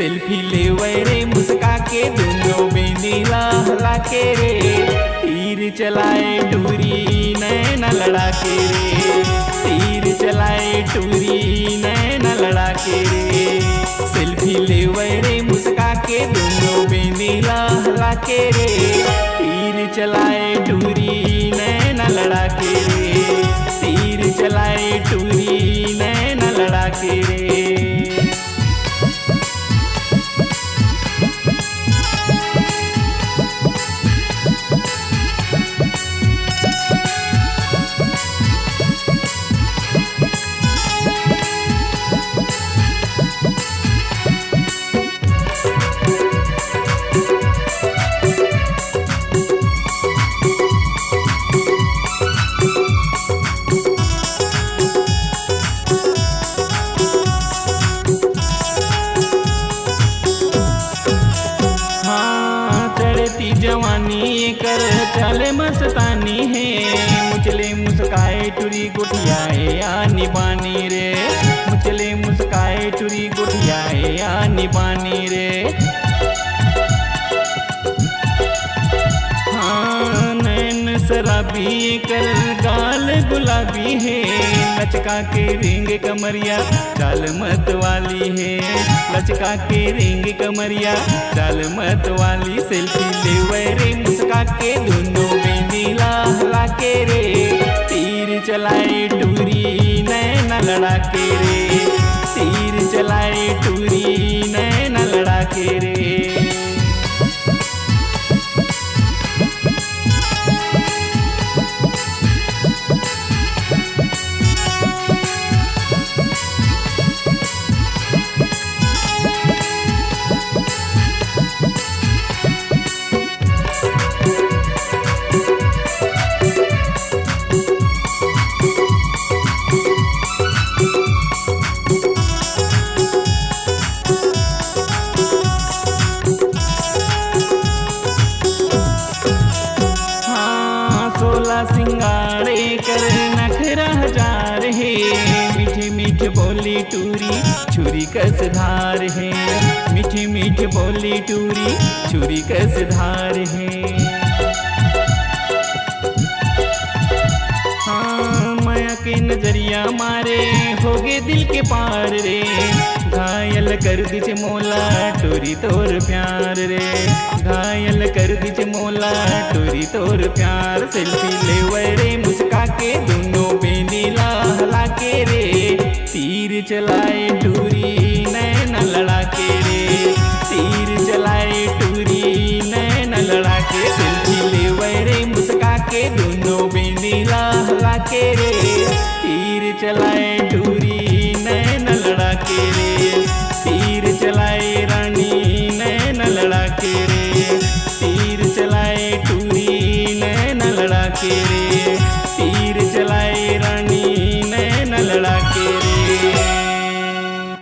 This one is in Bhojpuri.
सेल्फी लेवे रे मुस्का के दोनों बेनीला हला के रे, तीर चलाए टूरी नैना लड़ा के रे, तीर चलाए टूरी नैना लड़ा के रे। सेल्फी लेवे रे मुस्का के दोनों बेनीला हला के रे, तीर चलाए टूरी नैना लड़ा के रे, तीर चलाए टूरी नैना लड़ा के रे। जवानी कर चले मस्तानी है, मुचले मुस्काए टुरी गुठियाए आनी बानी रे, मुचले मुस्काए टुरी गुठियाए आनी बानी रे। हाँ नैन शराबी कर गाल गुलाबी है, लचका के रिंग कमरिया चाल मत वाली है, लचका के रिंग कमरिया चाल मत वाली। सेल्फी लेवे रे मुस्का के दोनों बेनीला हला के रे, तीर चलाए टूरी नैना लड़ा के रे, तीर चलाए टूरी नैना लड़ा के रे। सिंगाड़े कर नखरा हजार है, मीठे मीठे बोली टूरी छुरी कस धार है, मीठी मीठी बोली टूरी छुरी कस धार है। हाँ माया के नजरिया मारे होगे दिल के पार रे, घायल कर दिच मोला टोरी तोर प्यार रे, घायल कर दिच मोला टोरी तोर प्यार। सेल्फी लेवे रे मुस्का के दोनों बेनीला हला के रे, तीर चलाए टूरी नैना लड़ा के रे, तीर चलाए टूरी नैना लड़ा के। सेल्फी लेवे रे मुस्का के दोनों बेनीला हला के रे, तीर चलाए टूरी नैना लड़ा के रे, तीर चलाए रानी नैना लड़ा के रे, तीर चलाए टूरी नैना लड़ा के रे, तीर चलाए रानी नैना लड़ा के रे।